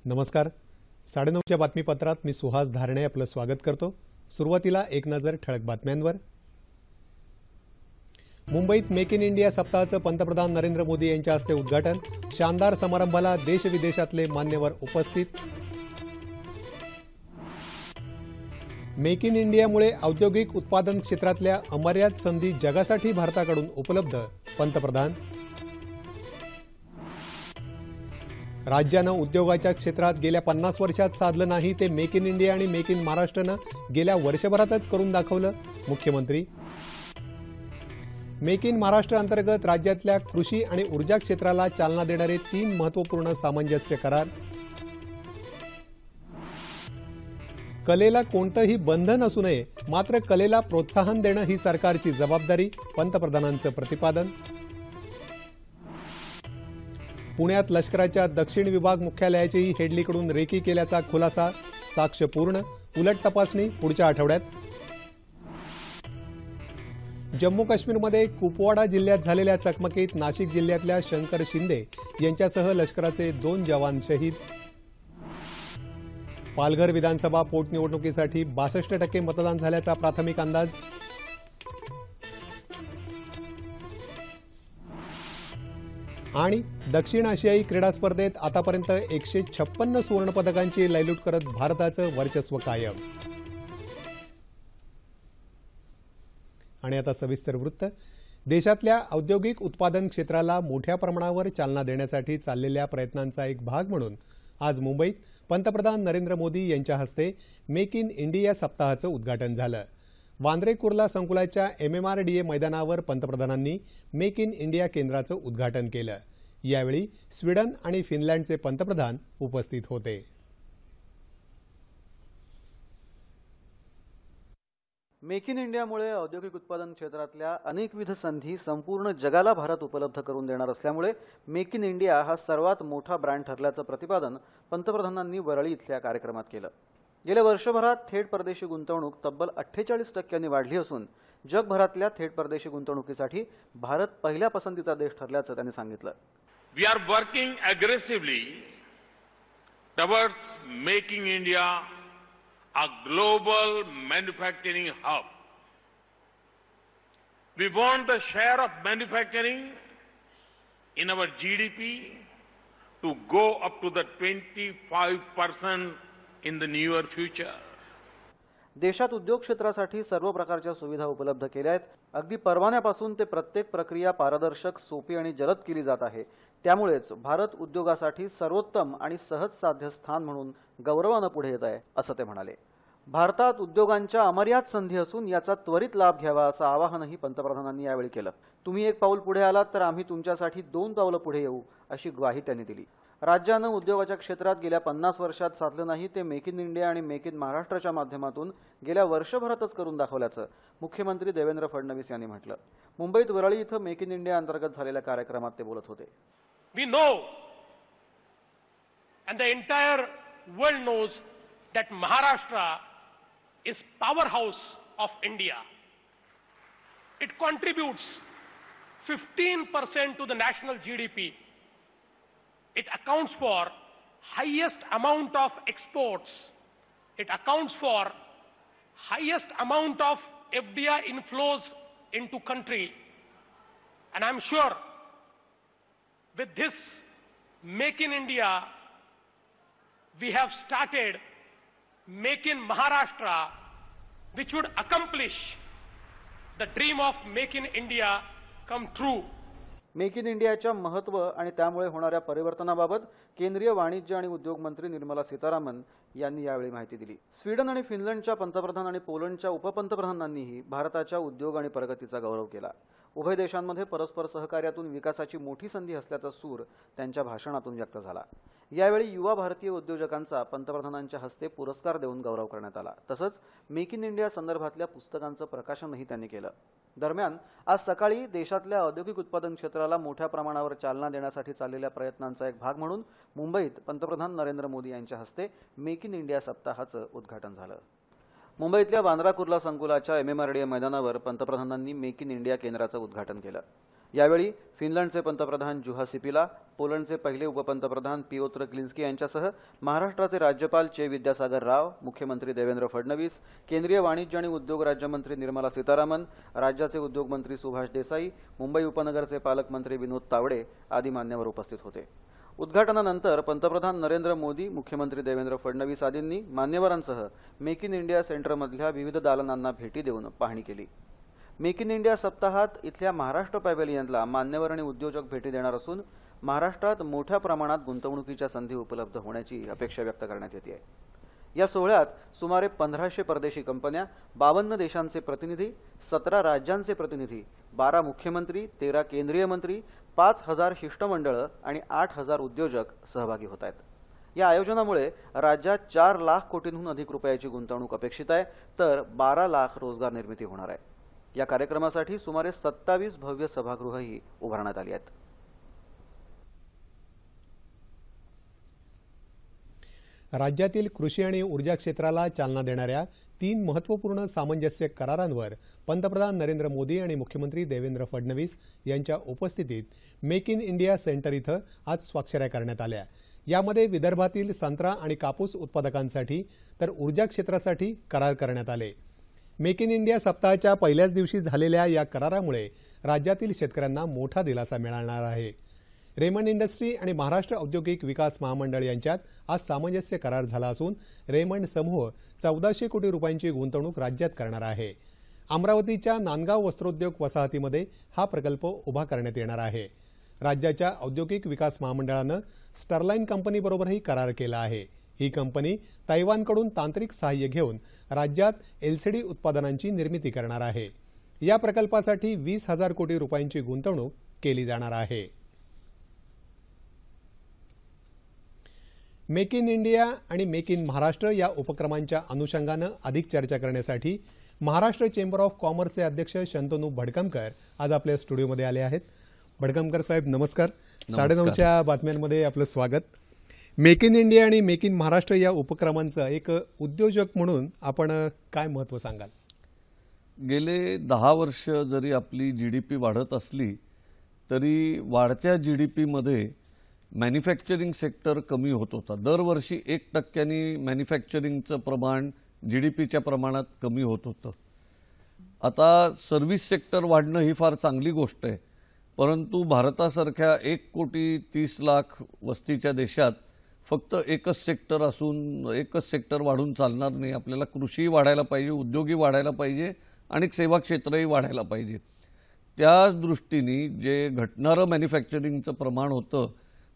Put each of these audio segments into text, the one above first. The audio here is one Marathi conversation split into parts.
नमस्कार. 9:30च्या बातमीपत्रात मी सुहास धारणे आपलं स्वागत करतो. सुरुवातीला एक नजर ठळक बातम्यांवर. मुंबईत मेक इन इंडिया सप्ताहाचं पंतप्रधान नरेंद्र मोदी यांच्या हस्ते उद्घाटन. शानदार समारंभाला देशविदेशातले मान्यवर उपस्थित. मेक इन इंडियामुळे औद्योगिक उत्पादन क्षेत्रातल्या अमर्याद संधी जगासाठी भारताकडून उपलब्ध, पंतप्रधान. राज्यानं उद्योगाच्या क्षेत्रात गेल्या 50 वर्षात साधलं नाही ते मेक इन इंडिया आणि मेक इन महाराष्ट्रनं गेल्या वर्षभरातच करून दाखवलं, मुख्यमंत्री. मेक इन महाराष्ट्र अंतर्गत राज्यातल्या कृषी आणि ऊर्जा क्षेत्राला चालना देणारे 3 महत्त्वपूर्ण सामंजस्य करार. कलेला कोणतंही बंधन असू नये, मात्र कलेला प्रोत्साहन देणं ही सरकारची जबाबदारी, पंतप्रधानांचं प्रतिपादन. पुण्यात लष्कराच्या दक्षिण विभाग मुख्यालयाचीही हेडलीकडून रेकी केल्याचा खुलासा, साक्ष पूर्ण, उलट तपासणी पुढच्या आठवड्यात. जम्मू काश्मीरमध्ये कुपवाडा जिल्ह्यात झालेल्या चकमकीत नाशिक जिल्ह्यातल्या शंकर शिंदे यांच्यासह लष्कराचे 2 जवान शहीद. पालघर विधानसभा पोटनिवडणुकीसाठी 62% मतदान झाल्याचा प्राथमिक अंदाज. आणि दक्षिण आशियाई क्रीडा स्पर्धेत आतापर्यंत 156 सुवर्णपदकांची लयलूट करत भारताचं वर्चस्व कायम. आणि आता सविस्तर वृत्त. देशातल्या औद्योगिक उत्पादन क्षेत्राला मोठ्या प्रमाणावर चालना देण्यासाठी चाललेल्या प्रयत्नांचा एक भाग म्हणून आज मुंबईत पंतप्रधान नरेंद्र मोदी यांच्या हस्ते मेक इन इंडिया सप्ताहाचं उद्घाटन झालं. वांद्रे कुर्ला संकुलाच्या MMRDA मैदानावर पंतप्रधानांनी मेक इन इंडिया केंद्राचं उद्घाटन केलं. यावेळी स्वीडन आणि फिनलँडचे पंतप्रधान उपस्थित होते. मेक इन इंडियामुळे औद्योगिक उत्पादन क्षेत्रातल्या अनेकविध संधी संपूर्ण जगाला भारत उपलब्ध करून देणार असल्यामुळे मेक इन इंडिया हा सर्वात मोठा ब्रँड ठरल्याचं प्रतिपादन पंतप्रधानांनी वरळी इथल्या कार्यक्रमात केलं. गेल्या वर्षभरात थेट परदेशी गुंतवणूक तब्बल 48% वाढली असून जगभरातल्या थेट परदेशी गुंतवणुकीसाठी भारत पहिल्या पसंतीचा देश ठरल्याचं त्यांनी सांगितलं. We are working aggressively towards making India a global manufacturing hub. We want the share of manufacturing in our GDP to go up to the 25% in the near future. देशात उद्योग क्षेत्रासाठी सर्व प्रकारच्या सुविधा उपलब्ध केल्या आहेत. अगदी परवान्यापासून ते प्रत्येक प्रक्रिया पारदर्शक, सोपी आणि जलद केली जात आहे. त्यामुळेच भारत उद्योगासाठी सर्वोत्तम आणि सहज साध्य स्थान म्हणून गौरवानं पुढे येत आहे, असं ते म्हणाले. भारतात उद्योगांच्या अमर्याद संधी असून याचा त्वरित लाभ घ्यावा असं आवाहनही पंतप्रधानांनी यावेळी केलं. तुम्ही 1 पाऊल पुढे आलात तर आम्ही तुमच्यासाठी 2 पावलं पुढे येऊ, अशी ग्वाही त्यांनी दिली. राज्यानं उद्योगाच्या क्षेत्रात गेल्या 50 वर्षात साधलं नाही ते मेक इन इंडिया आणि मेक इन महाराष्ट्राच्या माध्यमातून गेल्या वर्षभरातच करून दाखवल्याचं मुख्यमंत्री देवेंद्र फडणवीस यांनी म्हटलं. मुंबईत वरळी इथं मेक इन इंडिया अंतर्गत झालेल्या कार्यक्रमात ते बोलत होते. We know and the entire world knows that Maharashtra is powerhouse of India. It contributes 15% to the national GDP. It accounts for highest amount of exports. It accounts for highest amount of FDI inflows into country. And I'm sure with this Make in India, we have started Make in Maharashtra, which would accomplish the dream of Make in India come true. Make in इंडियाच्या महत्त्व आणि त्यामुळे होणाऱ्या परिवर्तनाबाबत केंद्रीय वाणिज्य आणि उद्योग मंत्री निर्मला सीतारामन यांनी यावेळी माहिती दिली. स्वीडन आणि फिनलंडच्या पंतप्रधान आणि पोलंडच्या उपपंतप्रधानांनीही भारताच्या उद्योग आणि प्रगतीचा गौरव केला. उभय देशांमध्ये परस्पर सहकार्यातून विकासाची मोठी संधी असल्याचा सूर त्यांच्या भाषणातून व्यक्त झाला. यावेळी युवा भारतीय उद्योजकांचा पंतप्रधानांच्या हस्ते पुरस्कार देऊन गौरव करण्यात आला. तसंच मेक इन इंडिया संदर्भातल्या पुस्तकांचं प्रकाशनही त्यांनी केलं. दरम्यान आज सकाळी देशातल्या औद्योगिक उत्पादन क्षेत्राला मोठ्या प्रमाणावर चालना देण्यासाठी चाललेल्या प्रयत्नांचा एक भाग म्हणून मुंबईत पंतप्रधान नरेंद्र मोदी यांच्या हस्ते मेक इन इंडिया सप्ताहाचं उद्घाटन झालं. मुंबईतल्या बांद्रा कुर्ला संकुलाच्या MMRDA मैदानावर पंतप्रधानांनी मेक इन इंडिया केंद्राचं उद्घाटन केलं. यावेळी फिनलंडचे पंतप्रधान जुहा सिपिला, पोलंडचे पहिले उपपंतप्रधान पिओत्र क्लिन्स्की यांच्यासह महाराष्ट्राचे राज्यपाल चे विद्यासागर राव, मुख्यमंत्री देवेंद्र फडणवीस, केंद्रीय वाणिज्य आणि उद्योग राज्यमंत्री निर्मला सीतारामन, राज्याचे उद्योगमंत्री सुभाष देसाई, मुंबई उपनगरचे पालकमंत्री विनोद तावडे आदी मान्यवर उपस्थित होते. उद्घाटनानंतर पंतप्रधान नरेंद्र मोदी, मुख्यमंत्री देवेंद्र फडणवीस आदींनी मान्यवरांसह मेक इन इंडिया सेंटरमधल्या विविध दालनांना भेटी देऊन पाहणी केली. मेक इन इंडिया सप्ताहात इथल्या महाराष्ट्र पॅव्हेलियनला मान्यवर आणि उद्योजक भेटी देणार असून महाराष्ट्रात मोठ्या प्रमाणात गुंतवणुकीच्या संधी उपलब्ध होण्याची अपेक्षा व्यक्त करण्यात येते. या सोहळ्यात सुमारे 1500 परदेशी कंपन्या, 52 देशांचे प्रतिनिधी, 17 राज्यांचे प्रतिनिधी, 12 मुख्यमंत्री, 13 केंद्रीय मंत्री, 5000 शिष्टमंडळं आणि 8000 उद्योजक सहभागी होत आहेत. या आयोजनामुळे राज्यात 4 लाख कोटींहून अधिक रुपयाची गुंतवणूक अपेक्षित आहे, तर 12 लाख रोजगार निर्मिती होणार आहे. या कार्यक्रमासाठी सुमारे 27 भव्य सभागृहही उभारण्यात आली आहेत. राज्यातील कृषी आणि ऊर्जा क्षेत्राला चालना देणाऱ्या 3 महत्त्वपूर्ण सामंजस्य करारांवर पंतप्रधान नरेंद्र मोदी आणि मुख्यमंत्री देवेंद्र फडणवीस यांच्या उपस्थितीत मेक इन इंडिया सेंटर इथं आज स्वाक्षऱ्या करण्यात आल्या. यामध्ये विदर्भातील संत्रा आणि कापूस उत्पादकांसाठी तर ऊर्जा क्षेत्रासाठी करार करण्यात आले. मेक इन इंडिया सप्ताहाच्या पहिल्याच दिवशी झालेल्या या करारामुळे राज्यातील शेतकऱ्यांना मोठा दिलासा मिळणार आहे. रेमंड इंडस्ट्री आणि महाराष्ट्र औद्योगिक विकास महामंडळ यांच्यात आज सामंजस्य करार झाला असून रेमंड समूह 1400 कोटी रुपयांची गुंतवणूक राज्यात करणार आहे. अमरावतीच्या नांदगाव वस्त्रोद्योग वसाहतीमध्ये हा प्रकल्प उभा करण्यात येणार आहे. राज्याच्या औद्योगिक विकास महामंडळानं स्टरलाइन कंपनीबरोबरही करार केला आहे. ही कंपनी तैवानकडून तांत्रिक सहाय्य घेऊन राज्यात एलसीडी उत्पादनांची निर्मिती करणार आहे. या प्रकल्पासाठी 20,000 कोटी रुपयांची गुंतवणूक केली जाणार आहे. मेक इन इंडिया आणि मेक इन महाराष्ट्र या उपक्रमांच्या अनुषंगानं अधिक चर्चा करण्यासाठी महाराष्ट्र चेंबर ऑफ कॉमर्सचे अध्यक्ष शंतनू भडकमकर आज आपल्या स्टुडिओमध्ये आले आहेत. भडकमकर साहेब नमस्कार. 9:30च्या बातम्यांमध्ये आपलं स्वागत. मेक इन इंडिया आणि मेक इन महाराष्ट्र या उपक्रमांचं एक उद्योजक म्हणून आपण काय महत्त्व सांगाल? गेले 10 वर्ष जरी आपली जीडीपी वाढत असली तरी वाढत्या जीडीपीमध्ये मॅन्युफॅक्चरिंग सेक्टर कमी होत होता. दरवर्षी 1% मॅन्युफॅक्चरिंगचं प्रमाण जीडीपीच्या प्रमाणात कमी होत होतं. आता सर्व्हिस सेक्टर वाढणं ही फार चांगली गोष्ट आहे, परंतु भारतासारख्या 1,30,00,000 वस्तीच्या देशात फक्त एकच सेक्टर असून एकच सेक्टर वाढून चालणार नाही. आपल्याला कृषी वाढायला पाहिजे, उद्योगी वाढायला पाहिजे आणि सेवा क्षेत्रही वाढायला पाहिजे. त्या दृष्टीने जे घटणारं मॅन्युफॅक्चरिंगचं प्रमाण होतं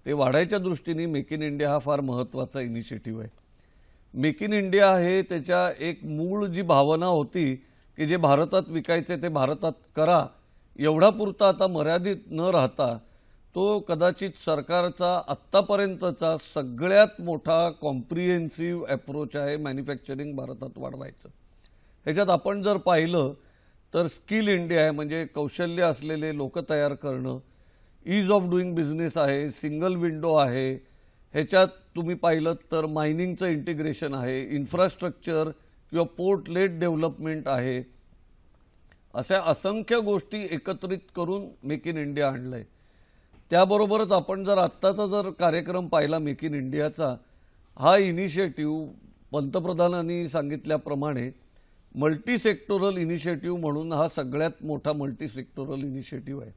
ते वाढायच्या दृष्टीने मेक इन इंडिया हा फार महत्त्वाचा इनिशिएटिव्ह आहे. मेक इन इंडिया हे त्याच्या एक मूळ जी भावना होती की जे भारतात विकायचे ते भारतात करा, एवढा पुरता आता मर्यादित न राहता तो कदाचित सरकारचा आत्तापर्यंतचा सगळ्यात मोठा कॉम्प्रिहेन्सिव्ह अप्रोच आहे मॅन्युफॅक्चरिंग भारतात वाढवायचं. ह्याच्यात आपण जर पाहिलं तर स्किल इंडिया आहे, म्हणजे कौशल्य असलेले लोक तयार करणं, ईज ऑफ डुईंग बिझनेस आहे, सिंगल विंडो आहे, ह्याच्यात तुम्ही पाहिलं तर मायनिंगचं इंटिग्रेशन आहे, इन्फ्रास्ट्रक्चर किंवा पोर्ट लेट डेव्हलपमेंट आहे. अशा असंख्य गोष्टी एकत्रित करून मेक इन इंडिया आणलंय. त्याबरोबरच आपण जर आत्ताचा जर कार्यक्रम पाहिला मेक इन इंडियाचा, हा इनिशिएटिव्ह पंतप्रधानांनी सांगितल्याप्रमाणे मल्टी सेक्टोरल इनिशिएटिव्ह म्हणून हा सगळ्यात मोठा मल्टी सेक्टोरल इनिशिएटिव्ह आहे.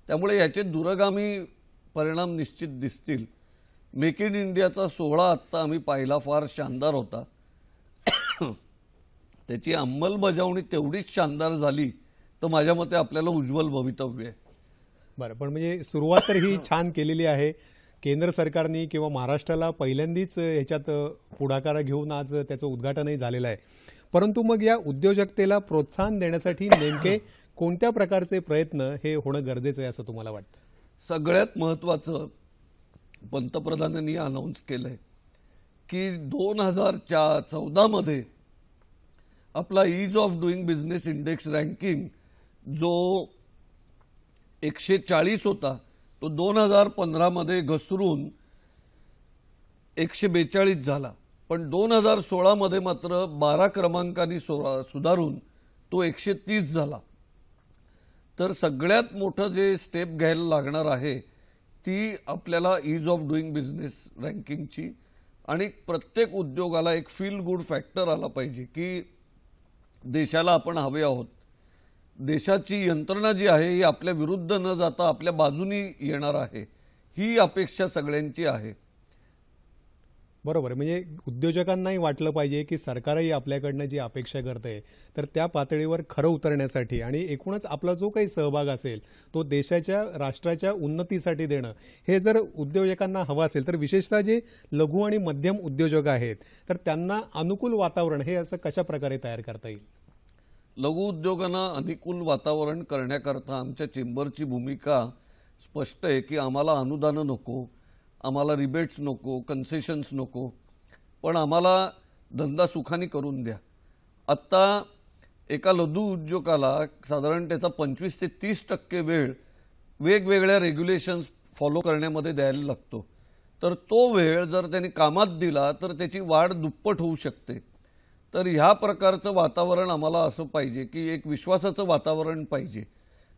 त्यामुळे याचे दूरगामी परिणाम निश्चित दिसतील. मेक इन इंडियाचा सोहळा आत्ता आम्ही पाहिला, फार शानदार होता. त्याची अंमलबजावणी तेवढीच शानदार झाली तर माझ्या मते आपल्याला उज्ज्वल भवितव्य आहे. बरं, पण म्हणजे सुरुवात तर ही छान केलेली आहे. केंद्र सरकारने किंवा महाराष्ट्राला पहिल्यांदाच ह्याच्यात पुढाकार घेऊन आज त्याचं उद्घाटनही झालेलं आहे. परंतु मग या उद्योजकतेला प्रोत्साहन देण्यासाठी नेमके कोणत्या प्रकारचे प्रयत्न हे होणं गरजेचं आहे असं तुम्हाला वाटतं? सगळ्यात महत्त्वाचं पंतप्रधानांनी अनाऊन्स केलंय की 2014 मध्ये आपला ease of doing business index ranking जो 140 होता तो 2015 मध्ये घसरून 142 झाला. पण 2016 मध्ये मात्र 12 क्रमांकांनी सुधारून तो 130 झाला. तर सगळ्यात मोठं जे स्टेप घ्यायला लागणार आहे ती आपल्याला ईज ऑफ डुईंग बिझनेस रँकिंगची, आणि प्रत्येक उद्योगाला एक फील गुड फॅक्टर आला पाहिजे की देशाला आपण हवे आहोत, देशाची यंत्रणा जी आहे ही आपल्या विरुद्ध न जाता आपल्या बाजूनी येणार आहे, ही अपेक्षा सगळ्यांची आहे. बरोबर आहे. म्हणजे उद्योजकांनाही वाटलं पाहिजे की सरकारही आपल्याकडनं जी अपेक्षा करते तर त्या पातळीवर खरं उतरण्यासाठी आणि एकूणच आपला जो काही सहभाग असेल तो देशाच्या राष्ट्राच्या उन्नतीसाठी देणं, हे जर उद्योजकांना हवं असेल तर विशेषतः जे लघु आणि मध्यम उद्योजक आहेत तर त्यांना अनुकूल वातावरण हे असं कशा प्रकारे तयार करता येईल? लघु उद्योगांना अनुकूल वातावरण करण्याकरता आमच्या चेंबरची भूमिका स्पष्ट आहे की आम्हाला अनुदानं नको, आम्हाला रिबेट्स नको, कन्सेशन्स नको, पण आम्हाला धंदा सुखाने करून द्या. आत्ता एका लघु उद्योगाला साधारण त्याचा 25 ते 30% वेळ वेगवेगळ्या रेग्युलेशन्स फॉलो करण्यामध्ये द्यायला लागतो. तर तो वेळ जर त्यांनी कामात दिला तर त्याची वाढ दुप्पट होऊ शकते. तर ह्या प्रकारचं वातावरण आम्हाला असं पाहिजे की एक विश्वासाचं वातावरण पाहिजे.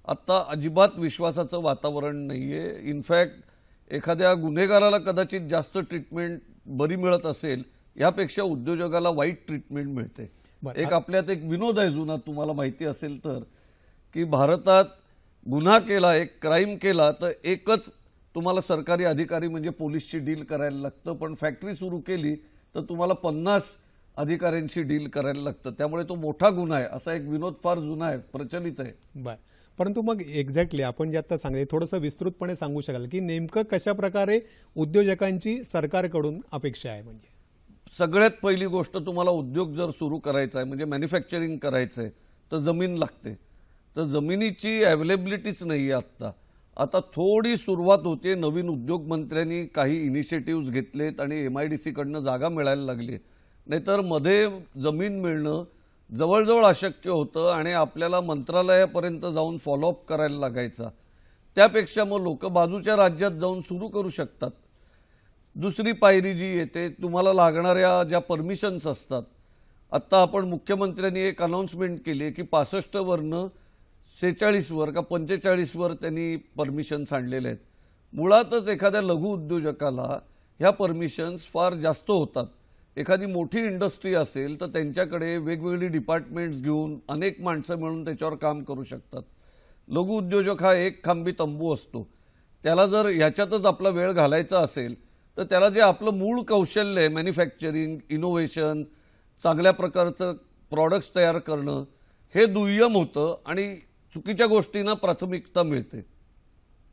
आत्ता अजिबात विश्वासाचं वातावरण नाहीये. इनफॅक्ट एखाद्या गुन्हेगाराला कदाचित जास्त ट्रीटमेंट बरी मिळत असेल, यापेक्षा उद्योजकाला वाईट ट्रीटमेंट मिळते. एक आपल्यात एक विनोद आहे जुना, तुम्हाला माहिती असेल तर, की भारतात गुन्हा केला, एक क्राईम केला तर एकच तुम्हाला सरकारी अधिकारी म्हणजे पोलीसची डील करायला लागतं, पण फॅक्टरी सुरू केली तर तुम्हाला 50 अधिकाऱ्यांशी डील करायला लागतं. त्यामुळे तो मोठा गुन्हा आहे, असा एक विनोद फार जुना आहे, प्रचलित आहे. बर, परंतु मग एक्झॅक्टली आपण जे आता सांगितले थोडंसं विस्तृतपणे सांगू शकाल की नेमकं कशा प्रकारे उद्योजकांची सरकारकडून अपेक्षा आहे? म्हणजे सगळ्यात पहिली गोष्ट, तुम्हाला उद्योग जर सुरू करायचा आहे म्हणजे मॅन्युफॅक्चरिंग करायचं आहे तर जमीन लागते. तर जमिनीची अवेलेबिलिटीच नाही आहे. आता थोडी सुरुवात होते. नवीन उद्योग मंत्र्यांनी काही इनिशिएटिव्ह घेतलेत आणि MIDC कडनं जागा मिळायला लागली, नाहीतर मध्ये जमीन मिळणं जवळजवळ अशक्य होतं आणि आपल्याला मंत्रालयापर्यंत जाऊन फॉलोअप करायला लागायचा. त्यापेक्षा मग लोक बाजूच्या राज्यात जाऊन सुरू करू शकतात. दुसरी पायरी जी येते, तुम्हाला लागणाऱ्या ज्या परमिशन्स असतात. आत्ता आपण मुख्यमंत्र्यांनी एक अनाउन्समेंट केली आहे की 65 वरनं 46 वर का 45 वर त्यांनी परमिशन्स आणलेल्या आहेत. मुळातच एखाद्या लघु उद्योजकाला ह्या परमिशन्स फार जास्त होतात. एखादी मोठी इंडस्ट्री असेल तर त्यांच्याकडे वेगवेगळी डिपार्टमेंट्स घेऊन अनेक माणसं मिळून त्याच्यावर काम करू शकतात. लघु उद्योजक हा एक खांबी तंबू असतो. त्याला जर ह्याच्यातच आपला वेळ घालायचा असेल तर त्याला जे आपलं मूळ कौशल्य आहे, मॅन्युफॅक्चरिंग, इनोव्हेशन, चांगल्या प्रकारचं प्रॉडक्ट्स तयार करणं, हे दुय्यम होतं आणि चुकीच्या गोष्टींना प्राथमिकता मिळते.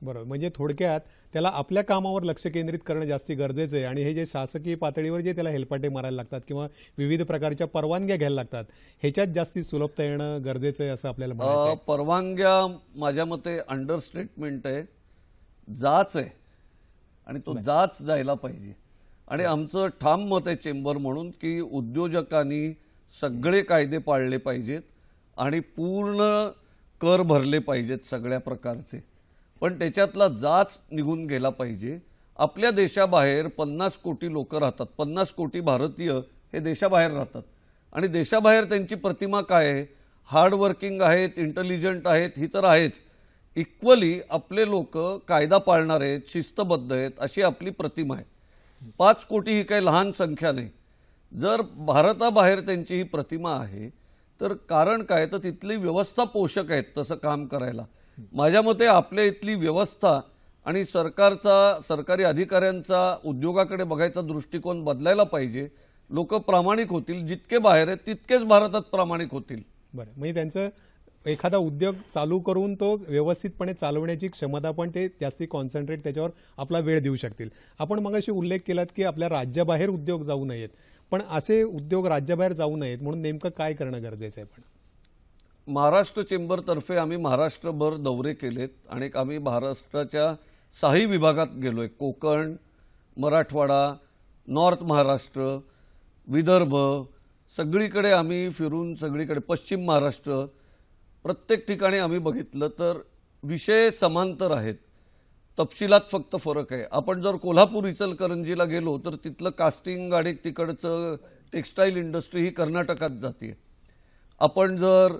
बरोबर. म्हणजे थोडक्यात त्याला आपल्या कामावर लक्ष केंद्रित करणं जास्ती गरजेचं आहे आणि हे जे शासकीय पातळीवर जे त्याला हेलपाटे मारायला लागतात किंवा विविध प्रकारच्या परवानग्या घ्यायला लागतात, ह्याच्यात जास्ती सुलभता येणं गरजेचं आहे असं आपल्याला म्हणायचं आहे. परवानग्या माझ्या मते अंडरस्टेटमेंट आहे, जाच आहे आणि तो जाच जायला पाहिजे. आणि आमचं ठाम मत आहे चेंबर म्हणून की उद्योजकांनी सगळे कायदे पाळले पाहिजेत आणि पूर्ण कर भरले पाहिजेत सगळ्या प्रकारचे, पण त्याच्यातला जाच निघून गेला पाहिजे. आपल्या देशाबाहेर 50 कोटी लोक राहतात. 50 कोटी भारतीय हे देशाबाहेर राहतात आणि देशाबाहेर त्यांची प्रतिमा काय आहे? हार्डवर्किंग आहेत, इंटेलिजंट आहेत, ही तर आहेच. इक्वली आपले लोक कायदा पाळणार आहेत, शिस्तबद्ध आहेत, अशी आपली प्रतिमा आहे. 5 कोटी ही काही लहान संख्या नाही. जर भारताबाहेर त्यांची ही प्रतिमा आहे तर कारण काय? तर तिथली व्यवस्था पोषक आहेत तसं काम करायला. माझ्या मते आपल्या इथली व्यवस्था आणि सरकारी अधिकाऱ्यांचा उद्योगाकडे बघायचा दृष्टिकोन बदलायला पाहिजे. लोक प्रामाणिक होतील, जितके बाहेर आहेत तितकेच भारतात प्रामाणिक होतील. बरं, म्हणजे त्यांचं एखादा उद्योग चालू करून तो व्यवस्थितपणे चालवण्याची क्षमता पण ते जास्ती कॉन्सन्ट्रेट त्याच्यावर आपला वेळ देऊ शकतील. आपण मगाशी उल्लेख केलात की आपल्या राज्याबाहेर उद्योग जाऊ नयेत, पण असे उद्योग राज्याबाहेर जाऊ नयेत म्हणून नेमकं काय करणं गरजेचं आहे? पण महाराष्ट्र चेंबरतर्फे आम्ही महाराष्ट्रभर दौरे केलेत आणि आम्ही महाराष्ट्राच्या 6 विभागात गेलोय. कोकण, मराठवाडा, नॉर्थ महाराष्ट्र, विदर्भ, सगळीकडे आम्ही फिरून, सगळीकडे पश्चिम महाराष्ट्र, प्रत्येक ठिकाणी आम्ही बघितलं तर विषय समांतर आहेत. तपशिलात फक्त फरक आहे. आपण जर कोल्हापूर इचलकरंजीला गेलो तर तिथलं कास्टिंग आणि तिकडचं टेक्स्टाईल इंडस्ट्री ही कर्नाटकात जाते. आपण जर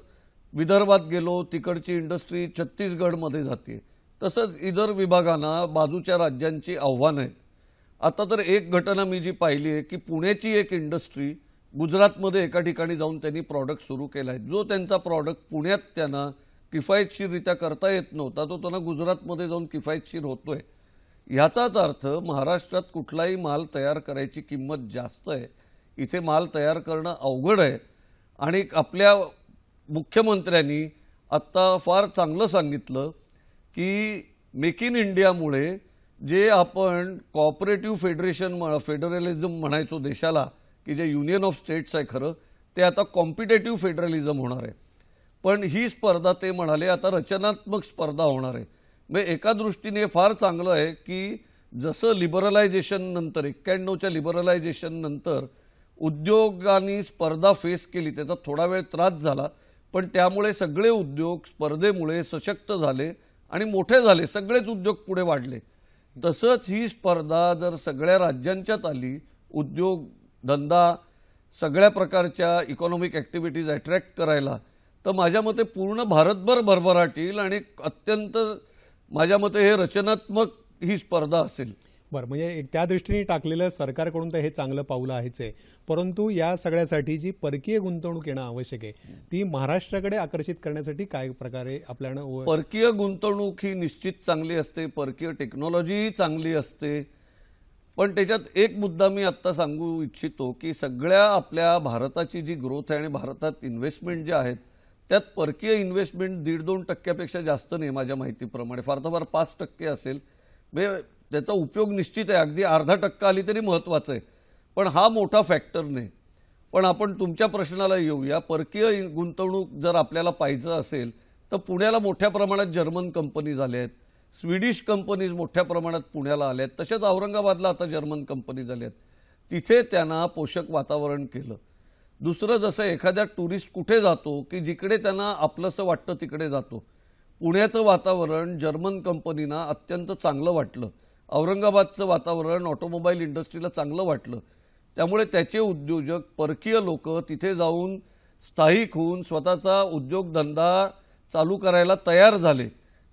विदर्भात गेलो तिकडची इंडस्ट्री छत्तीसगडमध्ये जाते. तसंच इतर विभागांना बाजूच्या राज्यांची आव्हानं आहेत. आता तर एक घटना मी जी पाहिली आहे की पुण्याची एक इंडस्ट्री गुजरातमध्ये एका ठिकाणी जाऊन त्यांनी प्रॉडक्ट सुरू केला आहे. जो त्यांचा प्रॉडक्ट पुण्यात त्यांना किफायतशीररित्या करता येत नव्हता तो त्यांना गुजरातमध्ये जाऊन किफायतशीर होतोय. ह्याचाच अर्थ महाराष्ट्रात कुठलाही माल तयार करायची किंमत जास्त आहे. इथे माल तयार करणं अवघड आहे. आणि आपल्या मुख्यमंत्र्यांनी आत्ता फार चांगलं सांगितलं की मेक इन इंडियामुळे जे आपण कॉपरेटिव्ह फेडरलिझम म्हणायचो देशाला, की जे युनियन ऑफ स्टेट्स आहे खरं ते आता कॉम्पिटेटिव्ह फेडरलिझम होणार आहे. पण ही स्पर्धा ते म्हणाले आता रचनात्मक स्पर्धा होणार आहे. म्हणजे एका दृष्टीने फार चांगलं आहे की जसं लिबरलायझेशन नंतर 91च्या लिबरलायझेशन नंतर उद्योगांनी स्पर्धा फेस केली, त्याचा थोडा वेळ त्रास झाला, पण त्यामुळे सगळे उद्योग स्पर्धेमुळे सशक्त झाले आणि मोठे झाले. सगळेच उद्योग पुढे वाढले. तसंच ही स्पर्धा जर सगळ्या राज्यांच्यात आली, उद्योग धंदा सगळ्या प्रकारच्या इकॉनॉमिक ॲक्टिव्हिटीज अट्रॅक्ट करायला, तर माझ्या मते पूर्ण भारतभर भरभराट येईल आणि अत्यंत माझ्या मते हे रचनात्मक ही स्पर्धा असेल. बरं, म्हणजे त्या दृष्टीने टाकलेलं सरकारकडून तर हे चांगलं पाऊल आहेच आहे. परंतु या सगळ्यासाठी जी परकीय गुंतवणूक येणं आवश्यक आहे ती महाराष्ट्राकडे आकर्षित करण्यासाठी काय प्रकारे आपल्याला परकीय गुंतवणूक ही निश्चित चांगली असते, परकीय टेक्नॉलॉजी चांगली असते. पण त्याच्यात एक मुद्दा मी आत्ता सांगू इच्छितो की सगळ्या आपल्या भारताची जी ग्रोथ आहे आणि भारतात इन्व्हेस्टमेंट जे आहेत त्यात परकीय इन्व्हेस्टमेंट 1.5-2% जास्त नाही माझ्या माहितीप्रमाणे. फार तर फार 5% असेल. त्याचा उपयोग निश्चित आहे. अगदी 0.5% आली तरी महत्त्वाचं आहे, पण हा मोठा फॅक्टर नाही. पण आपण तुमच्या प्रश्नाला येऊया. परकीय गुंतवणूक जर आपल्याला पाहिजे असेल तर पुण्याला मोठ्या प्रमाणात जर्मन कंपनीज आल्या आहेत, स्वीडिश कंपनीज मोठ्या प्रमाणात पुण्याला आल्या आहेत. तसेच औरंगाबादला आता जर्मन कंपनीज आल्या आहेत. तिथे त्यांना पोषक वातावरण केलं. दुसरं, जसं एखाद्या टुरिस्ट कुठे जातो की जिकडे त्यांना आपलंसं वाटतं तिकडे जातो. पुण्याचं वातावरण जर्मन कंपनीना अत्यंत चांगलं वाटलं. औरंगाबादचं वातावरण ऑटोमोबाईल इंडस्ट्रीला चांगलं वाटलं. त्यामुळे त्याचे उद्योजक परकीय लोक तिथे जाऊन स्थायिक होऊन स्वतःचा उद्योगधंदा चालू करायला तयार झाले.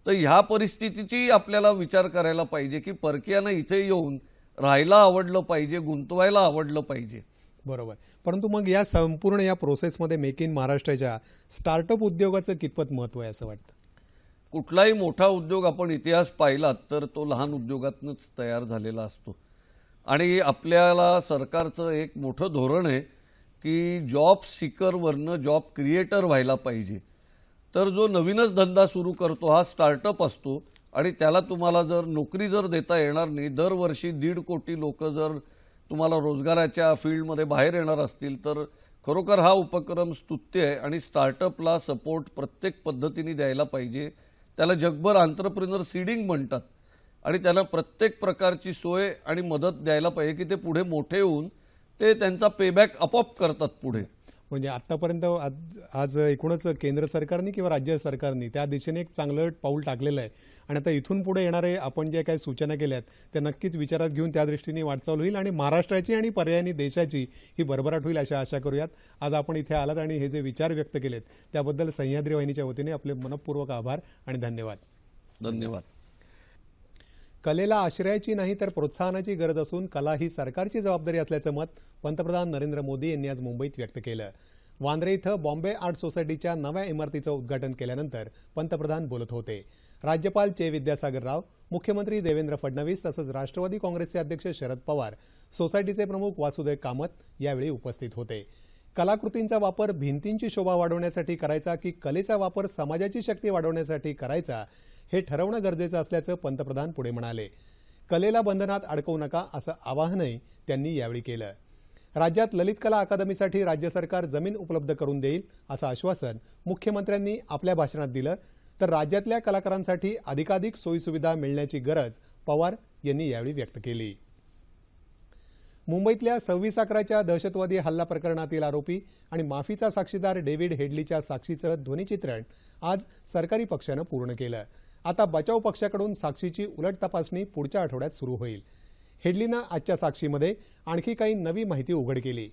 तर ह्या परिस्थितीची आपल्याला विचार करायला पाहिजे की परकीयांना इथे येऊन राहायला आवडलं पाहिजे, गुंतवायला आवडलं पाहिजे. बरोबर. परंतु मग या संपूर्ण या प्रोसेसमध्ये मेक इन महाराष्ट्राच्या स्टार्टअप उद्योगाचं कितपत महत्त्व आहे असं वाटतं? कुठलाही मोठा उद्योग आपण इतिहास पाहिलात तर तो लहान उद्योगातूनच तयार झालेला असतो. आणि आपल्याला सरकारचं एक मोठं धोरण आहे की जॉब सीकरवरनं जॉब क्रिएटर व्हायला पाहिजे. तर जो नवीनच धंदा सुरू करतो हा स्टार्टअप असतो आणि त्याला तुम्हाला जर नोकरी जर देता येणार नाही, दरवर्षी 1.5 कोटी लोक जर तुम्हाला रोजगाराच्या फील्डमध्ये बाहेर येणार असतील तर खरोखर हा उपक्रम स्तुत्य आहे. आणि स्टार्टअपला सपोर्ट प्रत्येक पद्धतीने द्यायला पाहिजे. त्याला जगभर एंटरप्रेन्योर सीडिंग म्हणतात आणि त्यांना प्रत्येक प्रकारची सोय आणि मदत द्यायला पाहिजे की ते पुढे मोठे होऊन ते त्यांचा पेबॅक आपोआप करतात पुढे. म्हणजे आतापर्यंत आज एकूणच केंद्र सरकारने किंवा राज्य सरकारने त्या दिशेने एक चांगलं पाऊल टाकलेलं आहे. आणि आता इथून पुढे येणारे आपण जे काही सूचना केल्या आहेत त्या नक्कीच विचारात घेऊन त्या दृष्टीने वाटचाल होईल आणि महाराष्ट्राची आणि पर्यायी देशाची ही भरभराट होईल अशा आशा करूयात. आज आपण इथे आलात आणि हे जे विचार व्यक्त केलेत त्याबद्दल सह्याद्री वाहिनीच्या वतीने आपले मनपूर्वक आभार आणि धन्यवाद. धन्यवाद. कलेला आश्रयाची नाही तर प्रोत्साहनाची गरज असून कला ही सरकारची जबाबदारी असल्याचं मत पंतप्रधान नरेंद्र मोदी यांनी आज मुंबईत व्यक्त केलं. वांद्रे इथं बॉम्बे आर्ट सोसायटीच्या नव्या इमारतीचं उद्घाटन केल्यानंतर पंतप्रधान बोलत होते. राज्यपाल चे विद्यासागर राव, मुख्यमंत्री देवेंद्र फडणवीस तसंच राष्ट्रवादी काँग्रेसचे अध्यक्ष शरद पवार, सोसायटीचे प्रमुख वासुदेव कामत यावेळी उपस्थित होते. कलाकृतींचा वापर भिंतींची शोभा वाढवण्यासाठी करायचा की कलेचा वापर समाजाची शक्ती वाढवण्यासाठी करायचा हे ठरवणं गरजेचं असल्याचं पंतप्रधान पुढे म्हणाले. कलेला बंधनात अडकवू नका असं आवाहनही त्यांनी यावेळी केलं. राज्यात ललित कला अकादमीसाठी राज्य सरकार जमीन उपलब्ध करून देईल असं आश्वासन मुख्यमंत्र्यांनी आपल्या भाषणात दिलं. तर राज्यातल्या कलाकारांसाठी अधिकाधिक सोयीसुविधा मिळण्याची गरज पवार यांनी यावेळी व्यक्त केली. मुंबईतल्या 26/11च्या दहशतवादी हल्ला प्रकरणातील आरोपी आणि माफीचा साक्षीदार डेव्हिड हेडलीच्या साक्षीचं ध्वनिचित्रण आज सरकारी पक्षानं पूर्ण केलं. आता बचाव पक्षाकडून साक्षीची उलट तपासणी पुढच्या आठवड्यात सुरू होईल. हेडलीनं आजच्या साक्षीमध्ये आणखी काही नवी माहिती उघड केली.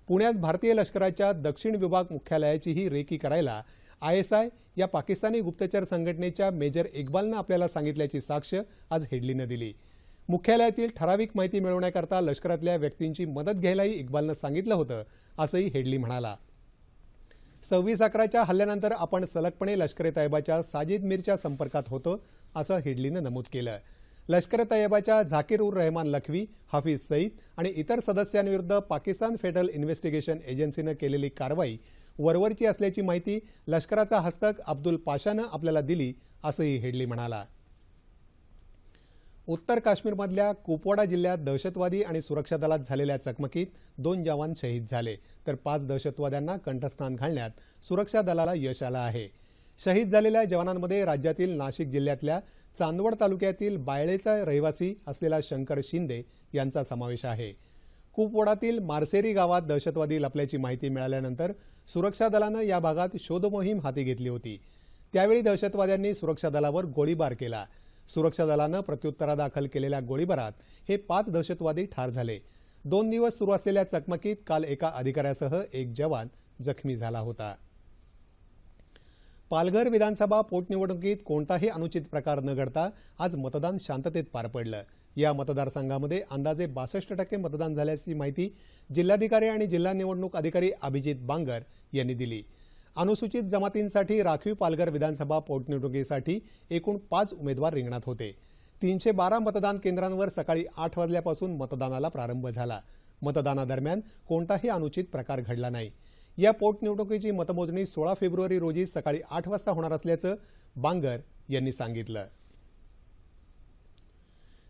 पुण्यात भारतीय लष्कराच्या दक्षिण विभाग मुख्यालयाचीही रेकी करायला ISI या पाकिस्तानी गुप्तचर संघटनेच्या मेजर इक्बालनं आपल्याला सांगितल्याची साक्ष आज हेडलीनं दिली. मुख्यालयातील ठराविक माहिती मिळवण्याकरता लष्करातल्या व्यक्तींची मदत घ्यायलाही इक्बालनं सांगितलं होतं, असंही हेडली म्हणाला. 26/11च्या हल्ल्यानंतर आपण सलगपणे लष्कर-ए-तैयबाच्या साजिद मीरच्या संपर्कात होतो, असं हेडलीनं नमूद केलं. लष्कर-ए-तैयबाच्या झाकीर उर रहमान लखवी, हाफिज सईद आणि इतर सदस्यांविरुद्ध पाकिस्तान फेडरल इन्व्हेस्टिगेशन एजन्सीनं केलेली कारवाई वरवरची असल्याची माहिती लष्कराचा हस्तक अब्दुल पाशानं आपल्याला दिली, असंही हेडली म्हणाला. उत्तर काश्मीरमधल्या कुपवाडा जिल्ह्यात दहशतवादी आणि सुरक्षा दलात झालेल्या चकमकीत 2 जवान शहीद झाले, तर 5 दहशतवाद्यांना कंठस्नान घालण्यात सुरक्षा दलाला यश आलं आहे. शहीद झालेल्या जवानांमध्ये राज्यातील नाशिक जिल्ह्यातल्या चांदवड तालुक्यातील बायळेचा रहिवासी असलेला शंकर शिंदे यांचा समावेश आहे. कुपवाडातील मारसेरी गावात दहशतवादी लपल्याची माहिती मिळाल्यानंतर सुरक्षा दलानं या भागात शोधमोहीम हाती घेतली होती. त्यावेळी दहशतवाद्यांनी सुरक्षा दलावर गोळीबार केला. सुरक्षा दलानं प्रत्युत्तरादाखल केलेल्या गोळीबारात हे 5 दहशतवादी ठार झाले. 2 दिवस सुरू असलेल्या चकमकीत काल एका अधिकाऱ्यासह 1 जवान जखमी झाला होता. पालघर विधानसभा पोटनिवडणुकीत कोणताही अनुचित प्रकार न घडता आज मतदान शांततेत पार पडलं. या मतदारसंघामध्ये अंदाजे 62% मतदान झाल्याची माहिती जिल्हाधिकारी आणि जिल्हा निवडणूक अधिकारी अभिजित बांगर यांनी दिली. अनुसूचित जमातींसाठी राखीव पालघर विधानसभा पोटनिवडणुकीसाठी एकूण 5 उमेदवार रिंगणात होते. 312 मतदान केंद्रांवर सकाळी 8 वाजल्यापासून मतदानाला प्रारंभ झाला. मतदानादरम्यान कोणताही अनुचित प्रकार घडला नाही. या पोटनिवडणुकीची मतमोजणी 16 फेब्रुवारी रोजी सकाळी 8 वाजता होणार असल्याचं बांगर यांनी सांगितलं.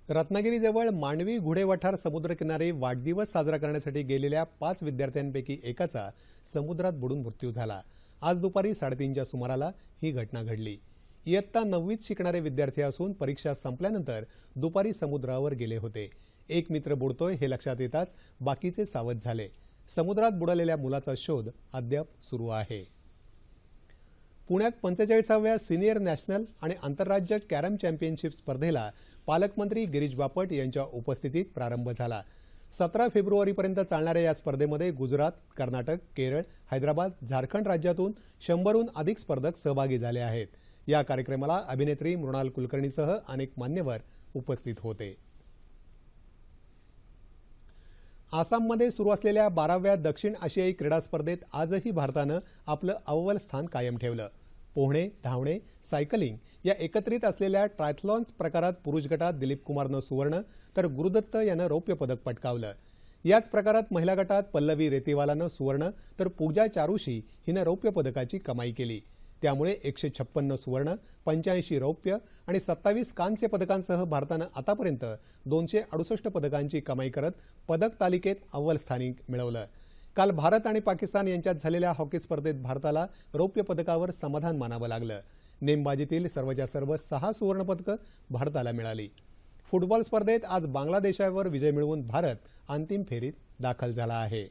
रत्नागिरीजवळ मांडवी घुडेवठार समुद्रकिनारी वाढदिवस साजरा करण्यासाठी गेलेल्या 5 विद्यार्थ्यांपैकी एकाचा समुद्रात बुडून मृत्यू झाला. आज दुपारी 3:30च्या सुमाराला ही घटना घडली. इयत्ता 9वीत शिकणारे विद्यार्थी असून परीक्षा संपल्यानंतर दुपारी समुद्रावर गेले होते. एक मित्र बुडतोय हे लक्षात येताच बाकीचे सावध झाले. समुद्रात बुडालेल्या मुलाचा शोध अद्याप सुरू आहे. पुण्यात 45व्या सिनियर नॅशनल आणि आंतरराज्य कॅरम चॅम्पियनशिप स्पर्धेला पालकमंत्री गिरीश बापट यांच्या उपस्थितीत प्रारंभ झाला. 17 फेब्रुवारीपर्यंत चालणाऱ्या या स्पर्धेमध्ये गुजरात, कर्नाटक, केरळ, हैदराबाद, झारखंड राज्यातून 100हून अधिक स्पर्धक सहभागी झाले आहेत. या कार्यक्रमाला अभिनेत्री मृणाल कुलकर्णीसह अनेक मान्यवर उपस्थित होते. आसाममध्ये सुरू असलेल्या 12व्या दक्षिण आशियाई क्रीडा स्पर्धेत आजही भारतानं आपलं अव्वल स्थान कायम ठेवलं. पोहणे, धावणे, सायकलिंग या एकत्रित असलेल्या ट्रायथलॉन प्रकारात पुरुष गटात दिलीप कुमारनं सुवर्ण तर गुरुदत्त यानं रौप्य पदक पटकावलं. याच प्रकारात महिला गटात पल्लवी रेतीवालानं सुवर्ण तर पूजा चारुशी हिनं रौप्य पदकाची कमाई केली. त्यामुळे 156 सुवर्ण, 85 रौप्य आणि 27 कांस्य पदकांसह भारतानं आतापर्यंत 268 पदकांची कमाई करत पदक तालिकेत अव्वल स्थानी मिळवलं. काल भारत आणि पाकिस्तान यांच्यात झालेल्या हॉकी स्पर्धेत भारताला रौप्य पदकावर समाधान मानावं लागलं. नेमबाजीतील सर्वच्या सर्व 6 सुवर्ण पदकं भारताला मिळाली. फुटबॉल स्पर्धेत आज बांगलादेशावर विजय मिळवून भारत अंतिम फेरीत दाखल झाला आहे.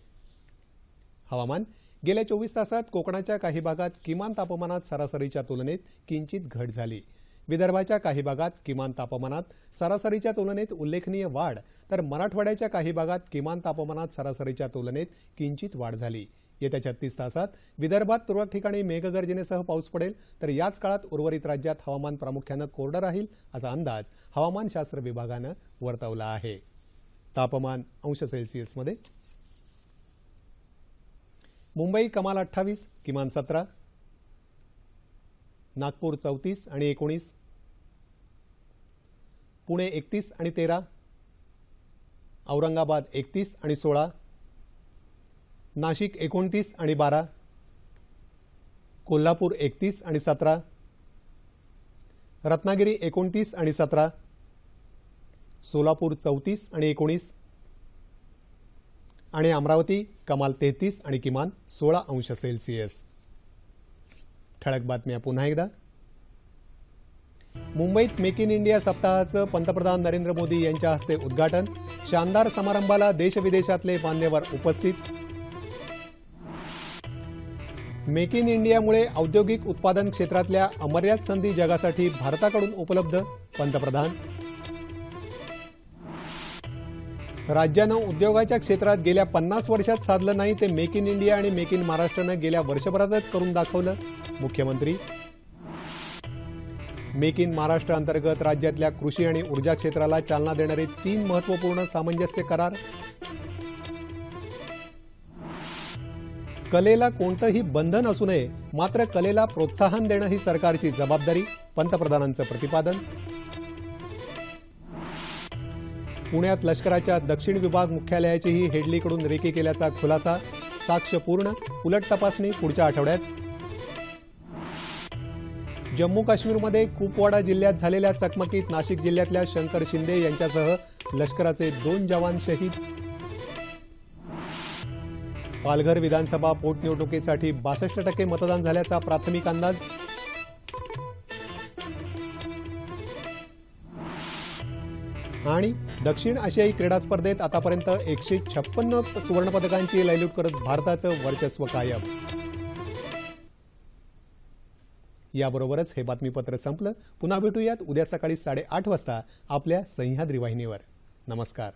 हवामान. गेल्या 24 तासात कोकणाच्या काही भागात किमान तापमानात सरासरीच्या तुलनेत किंचित घट झाली. विदर्भाच्या काही भागात किमान तापमानात सरासरीच्या तुलनेत उल्लेखनीय वाढ तर मराठवाड्याच्या काही भागात किमान तापमानात सरासरीच्या तुलनेत किंचित वाढ झाली. येत्या 36 तासात विदर्भात तुरळक ठिकाणी मेघगर्जनेसह पाऊस पडेल तर याच काळात उर्वरित राज्यात हवामान प्रामुख्यानं कोरडं राहील असा अंदाज हवामानशास्त्र विभागानं वर्तवला आहे. तापमान अंश सेल्सिअसमध्ये मुंबई कमाल 28, किमान 17, नागपूर 34 आणि 19, पुणे 31 आणि 13, औरंगाबाद 31 आणि 16, नाशिक 29 आणि 12, कोल्हापूर 31 आणि 17, रत्नागिरी 29 आणि 17, सोलापूर 34 आणि 19 आणि अमरावती कमाल 33 आणि किमान 16 अंश सेल्सिअस. ठळक बातम्या पुन्हा एकदा. मुंबईत मेक इन इंडिया सप्ताहाचं पंतप्रधान नरेंद्र मोदी यांच्या हस्ते उद्घाटन. शानदार समारंभाला देशविदेशातले मान्यवर उपस्थित. मेक इन इंडियामुळे औद्योगिक उत्पादन क्षेत्रातल्या अमर्याद संधी जगासाठी भारताकडून उपलब्ध. पंतप्रधान. राज्यानं उद्योगाच्या क्षेत्रात गेल्या 50 वर्षात साधलं नाही ते मेक इन इंडिया आणि मेक इन महाराष्ट्रानं गेल्या वर्षभरातच करून दाखवलं. मुख्यमंत्री. मेक इन महाराष्ट्र अंतर्गत राज्यातल्या कृषी आणि ऊर्जा क्षेत्राला चालना देणारे 3 महत्त्वपूर्ण सामंजस्य करार. कलेला कोणतंही बंधन असू नये, मात्र कलेला प्रोत्साहन देणं ही सरकारची जबाबदारी. पंतप्रधानांचं प्रतिपादन. पुण्यात लष्कराच्या दक्षिण विभाग मुख्यालयाचीही हेडलीकडून रेकी केल्याचा खुलासा. साक्ष पूर्ण, उलट तपासणी पुढच्या आठवड्यात. जम्मू काश्मीरमध्ये कुपवाडा जिल्ह्यात झालेल्या चकमकीत नाशिक जिल्ह्यातल्या शंकर शिंदे यांच्यासह लष्कराचे 2 जवान शहीद. पालघर विधानसभा पोटनिवडणुकीसाठी 62% मतदान झाल्याचा प्राथमिक अंदाज. आणि दक्षिण आशियाई क्रीडा स्पर्धेत आतापर्यंत 156 सुवर्णपदकांची लयलूट करत भारताचं वर्चस्व कायम. याबरोबरच हे बातमीपत्र संपलं. पुन्हा भेटूयात उद्या सकाळी 8:30 वाजता आपल्या सह्याद्री वाहिनीवर. नमस्कार.